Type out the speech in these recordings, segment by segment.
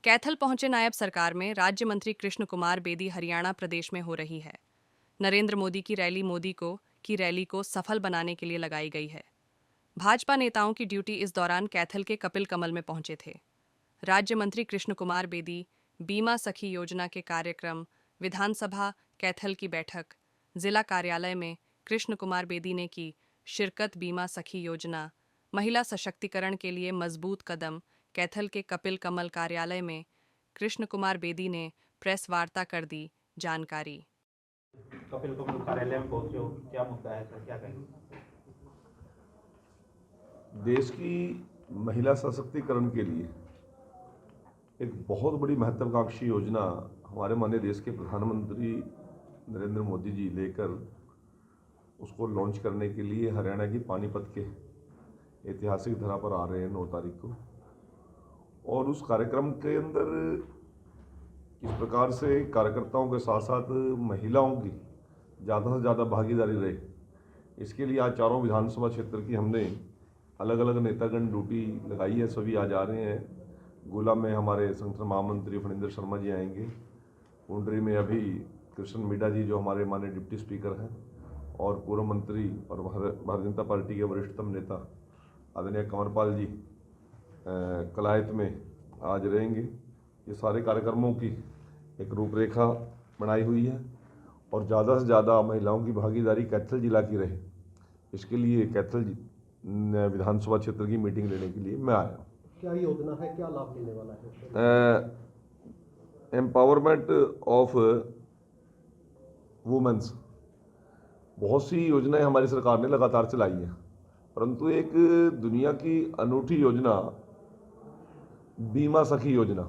कैथल पहुंचे नायब सरकार में राज्य मंत्री कृष्ण कुमार बेदी हरियाणा प्रदेश में हो रही है। नरेंद्र मोदी की रैली को सफल बनाने के लिए लगाई गई है। भाजपा नेताओं की ड्यूटी इस दौरान कैथल के कपिल कमल में पहुंचे थे। राज्य मंत्री कृष्ण कुमार बेदी, बीमा सखी योजना के कार्यक्रम, विधानसभा कैथल की बैठक, जिला कार्यालय में कृष्ण कुमार बेदी ने की शिरकत। बीमा सखी योजना, महिला सशक्तिकरण के लिए मजबूत कदम। कैथल के कपिल कमल कार्यालय में कृष्ण कुमार बेदी ने प्रेस वार्ता कर दी जानकारी। कपिल कमल कार्यालय में पहुंचे हो, क्या मुद्दा है सर, क्या कहेंगे? देश की महिला सशक्तिकरण के लिए एक बहुत बड़ी महत्वाकांक्षी योजना हमारे माननीय देश के प्रधानमंत्री नरेंद्र मोदी जी लेकर उसको लॉन्च करने के लिए हरियाणा की पानीपत के ऐतिहासिक धरा पर आ रहे हैं 9 तारीख को। और उस कार्यक्रम के अंदर किस प्रकार से कार्यकर्ताओं के साथ साथ महिलाओं की ज़्यादा से ज़्यादा भागीदारी रहे, इसके लिए आज चारों विधानसभा क्षेत्र की हमने अलग अलग नेतागण ड्यूटी लगाई है। सभी आज आ रहे हैं। गोला में हमारे संगठन महामंत्री फणिंदर शर्मा जी आएंगे। कुंडरी में अभी कृष्ण मीडा जी जो हमारे माननीय डिप्टी स्पीकर हैं और पूर्व मंत्री और भारतीय जनता पार्टी के वरिष्ठतम नेता आदरणीय कंवरपाल जी कलायत में आज रहेंगे। ये सारे कार्यक्रमों की एक रूपरेखा बनाई हुई है और ज़्यादा से ज़्यादा महिलाओं की भागीदारी कैथल जिला की रहे, इसके लिए कैथल विधानसभा क्षेत्र की मीटिंग लेने के लिए मैं आया हूँ। क्या योजना है, क्या लाभ मिलने वाला है? एम्पावरमेंट ऑफ वुमेन्स, बहुत सी योजनाएं हमारी सरकार ने लगातार चलाई हैं, परंतु एक दुनिया की अनूठी योजना बीमा सखी योजना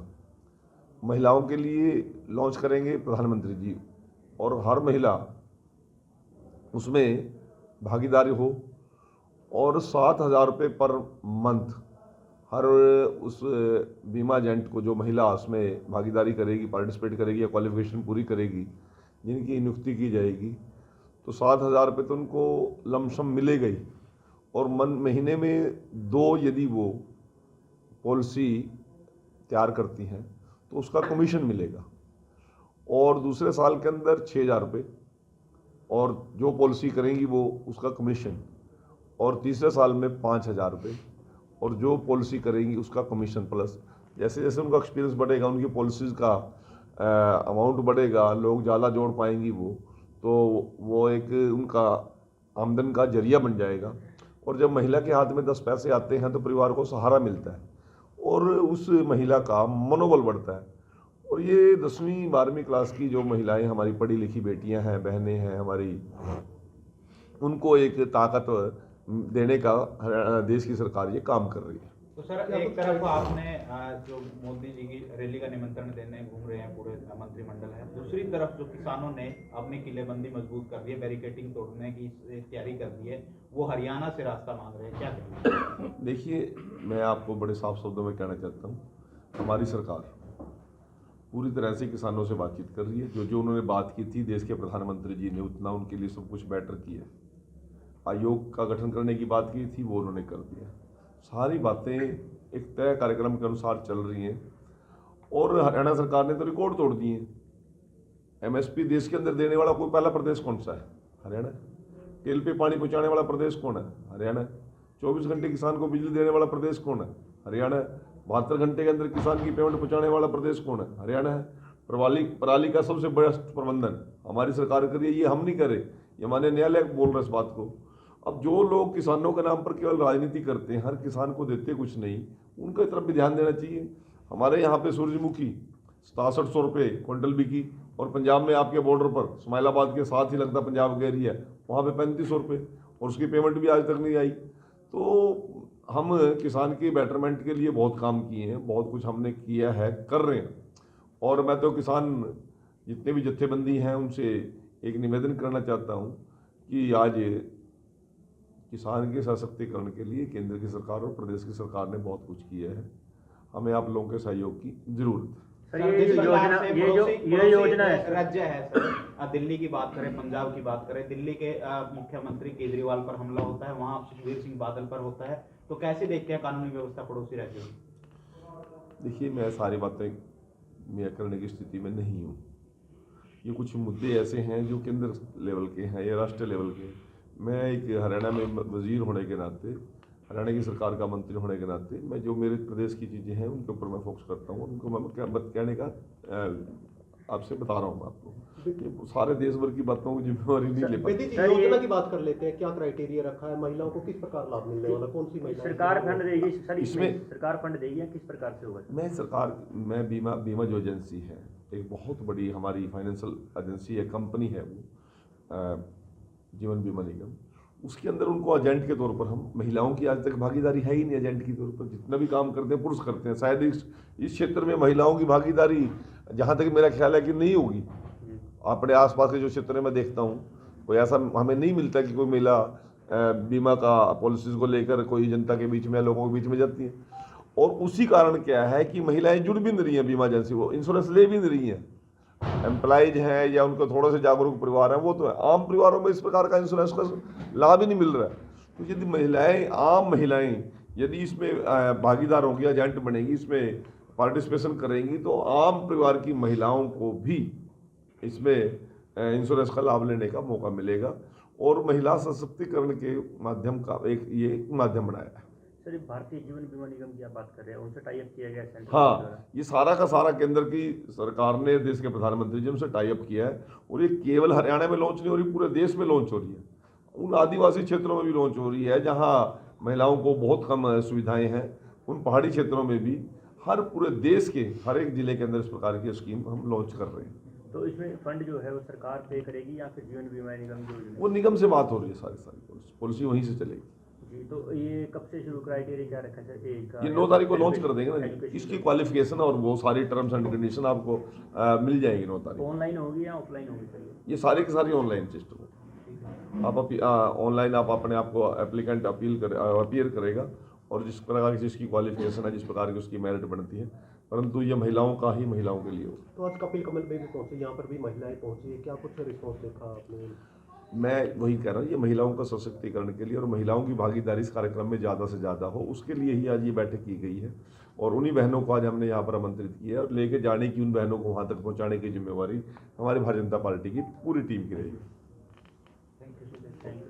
महिलाओं के लिए लॉन्च करेंगे प्रधानमंत्री जी, और हर महिला उसमें भागीदारी हो और 7,000 रुपये पर मंथ हर उस बीमा एजेंट को, जो महिला उसमें भागीदारी करेगी, पार्टिसिपेट करेगी या क्वालिफिकेशन पूरी करेगी, जिनकी नियुक्ति की जाएगी, तो 7,000 रुपये तो उनको लमसम मिलेगा ही। और महीने में 2 यदि वो पॉलिसी तैयार करती हैं तो उसका कमीशन मिलेगा, और दूसरे साल के अंदर 6,000 रुपये, और जो पॉलिसी करेंगी वो उसका कमीशन, और तीसरे साल में 5,000 रुपये, और जो पॉलिसी करेंगी उसका कमीशन प्लस। जैसे जैसे उनका एक्सपीरियंस बढ़ेगा, उनकी पॉलिसीज़ का अमाउंट बढ़ेगा, लोग ज़्यादा जोड़ पाएंगी तो वो एक उनका आमदन का जरिया बन जाएगा। और जब महिला के हाथ में 10 पैसे आते हैं तो परिवार को सहारा मिलता है और उस महिला का मनोबल बढ़ता है। और ये 10वीं 12वीं क्लास की जो महिलाएं हमारी पढ़ी लिखी बेटियां हैं, बहनें हैं हमारी, उनको एक ताकत देने का देश की सरकार ये काम कर रही है। तो सर, एक तरफ आपने जो मोदी जी की रैली का निमंत्रण देने घूम रहे हैं पूरे मंत्रिमंडल है, दूसरी तरफ जो किसानों ने अपनी किलेबंदी मजबूत कर दी है, बैरिकेडिंग तोड़ने की तैयारी कर दी है, वो हरियाणा से रास्ता मांग रहे हैं, क्या कहेंगे? देखिए, मैं आपको बड़े साफ शब्दों में कहना चाहता हूँ, हमारी सरकार पूरी तरह से किसानों से बातचीत कर रही है। जो जो उन्होंने बात की थी देश के प्रधानमंत्री जी ने, उतना उनके लिए सब कुछ बेटर किया। आयोग का गठन करने की बात की थी, वो उन्होंने कर दिया। सारी बातें एक तय कार्यक्रम के अनुसार चल रही हैं और हरियाणा सरकार ने तो रिकॉर्ड तोड़ दिए हैं। एमएसपी देश के अंदर देने वाला कोई पहला प्रदेश कौन सा है? हरियाणा। तेल पे पानी पहुंचाने वाला प्रदेश कौन है? हरियाणा। 24 घंटे किसान को बिजली देने वाला प्रदेश कौन है? हरियाणा। 72 घंटे के अंदर किसान की पेमेंट पहुंचाने वाला प्रदेश कौन है? हरियाणा है। पराली का सबसे बड़ा प्रबंधन हमारी सरकार करिए, ये हम नहीं करे, ये माननीय न्यायालय बोल रहे इस बात को। अब जो लोग किसानों के नाम पर केवल राजनीति करते हैं, हर किसान को देते कुछ नहीं, उनकी तरफ भी ध्यान देना चाहिए। हमारे यहाँ पे सूरजमुखी 6700 रुपये क्विंटल बिकी, और पंजाब में आपके बॉर्डर पर इस्माइलाबाद के साथ ही लगता पंजाब का एरिया, वहाँ पे 3500 रुपये, और उसकी पेमेंट भी आज तक नहीं आई। तो हम किसान के बेटरमेंट के लिए बहुत काम किए हैं, बहुत कुछ हमने किया है, कर रहे हैं। और मैं तो किसान जितने भी जत्थेबंदी हैं उनसे एक निवेदन करना चाहता हूँ कि आज किसान के सशक्तिकरण के लिए केंद्र की सरकार और प्रदेश की सरकार ने बहुत कुछ किया है। हमें आप लोगों के सहयोग की जरूरत है। ये योजना है, राज्य है सर, दिल्ली की बात करें, पंजाब की बात करें, दिल्ली के मुख्यमंत्री केजरीवाल पर हमला होता है, वहाँ सुखबीर सिंह बादल पर होता है, तो कैसे देखते हैं कानूनी व्यवस्था पड़ोसी राज्यों में? देखिए, मैं सारी बातें मैं करने की स्थिति में नहीं हूँ। ये कुछ मुद्दे ऐसे हैं जो केंद्र लेवल के हैं या राष्ट्रीय लेवल के। मैं एक हरियाणा में वजीर होने के नाते, हरियाणा की सरकार का मंत्री होने के नाते, मैं जो मेरे प्रदेश की चीज़ें हैं उनके ऊपर मैं फोकस करता हूँ। उनको मैं कहने का आपसे बता रहा हूँ आपको। ये सारे देश भर की बातों की जिम्मेवारी नहीं ले बेदी पाता। जी, योजना की बात कर लेते हैं। क्या क्राइटेरिया रखा है, महिलाओं को किस प्रकार लाभ मिलने वाला, कौन सी महिला सरकार फंड देगी सर? इसमें सरकार फंड देगी या किस प्रकार से होगा? मैं बीमा जो एजेंसी है, एक बहुत बड़ी हमारी फाइनेंशियल एजेंसी है, कंपनी है वो, जीवन बीमा निगम। उसके अंदर उनको एजेंट के तौर पर हम, महिलाओं की आज तक भागीदारी है ही नहीं एजेंट के तौर पर। जितना भी काम करते हैं पुरुष करते हैं। शायद इस क्षेत्र में महिलाओं की भागीदारी जहाँ तक मेरा ख्याल है कि नहीं होगी। अपने आसपास के जो क्षेत्र में देखता हूँ, कोई ऐसा हमें नहीं मिलता कि कोई महिला बीमा का पॉलिसीज को लेकर कोई जनता के बीच में, लोगों के बीच में जाती है। और उसी कारण क्या है कि महिलाएं जुड़ भी नहीं रही हैं बीमा एजेंसी, वो इंश्योरेंस ले भी नहीं रही हैं। एम्प्लॉयज हैं या उनको थोड़े से जागरूक परिवार हैं, वो तो है। आम परिवारों में इस प्रकार का इंश्योरेंस का लाभ ही नहीं मिल रहा है। तो यदि महिलाएं, आम महिलाएं यदि इसमें भागीदार होंगी, एजेंट बनेगी, इसमें पार्टिसिपेशन करेंगी, तो आम परिवार की महिलाओं को भी इसमें इंश्योरेंस का लाभ लेने का मौका मिलेगा। और महिला सशक्तिकरण के माध्यम का ये माध्यम बनाया है। सर, भारतीय जीवन बीमा निगम की आप बात कर रहे हैं, उनसे टाई अप किया गया सेंट्रल हाँ, ये सारा का सारा केंद्र की सरकार ने, देश के प्रधानमंत्री जी उनसे टाई अप किया है। और ये केवल हरियाणा में लॉन्च नहीं हो रही, पूरे देश में लॉन्च हो रही है। उन आदिवासी क्षेत्रों में भी लॉन्च हो रही है जहाँ महिलाओं को बहुत कम सुविधाएं हैं। उन पहाड़ी क्षेत्रों में भी, हर पूरे देश के हर एक जिले के अंदर इस प्रकार की स्कीम हम लॉन्च कर रहे हैं। तो इसमें फंड जो है वो सरकार पे करेगी या फिर जीवन बीमा निगम जो वो निगम से बात हो रही है, सारी पॉलिसी वहीं से चलेगी जी। तो ये कब से शुरू, क्राइटेरिया क्या रखा सर? ये 9 तारीख को लॉन्च कर देंगे ना। इसकी क्वालिफिकेशन और वो सारी टर्म्स एंड कंडीशन आपको मिल जाएगी 9 तारीख। ऑनलाइन होगी या ऑफलाइन होगी सर? ये सारी की सारी ऑनलाइन सिस्टम है। आप ऑनलाइन आप अपने आप को एप्लीकेंट अपीयर करेगा, और जिस प्रकार की जिसकी क्वालिफिकेशन है, जिस प्रकार की उसकी मेरिट बनती है, परंतु ये महिलाओं का ही महिलाओं के लिए हो। तो आज कपिल कमल में भी पहुंचे, यहाँ पर भी महिलाएं पहुंची है, क्या कुछ रिस्पॉन्स देखा आपने? मैं वही कह रहा हूँ, ये महिलाओं का सशक्तिकरण के लिए और महिलाओं की भागीदारी इस कार्यक्रम में ज़्यादा से ज़्यादा हो, उसके लिए ही आज ये बैठक की गई है। और उन्हीं बहनों को आज हमने यहाँ पर आमंत्रित किया है, और लेके जाने की, उन बहनों को वहाँ तक पहुँचाने की जिम्मेवारी हमारी भारतीय जनता पार्टी की पूरी टीम की रहेगी।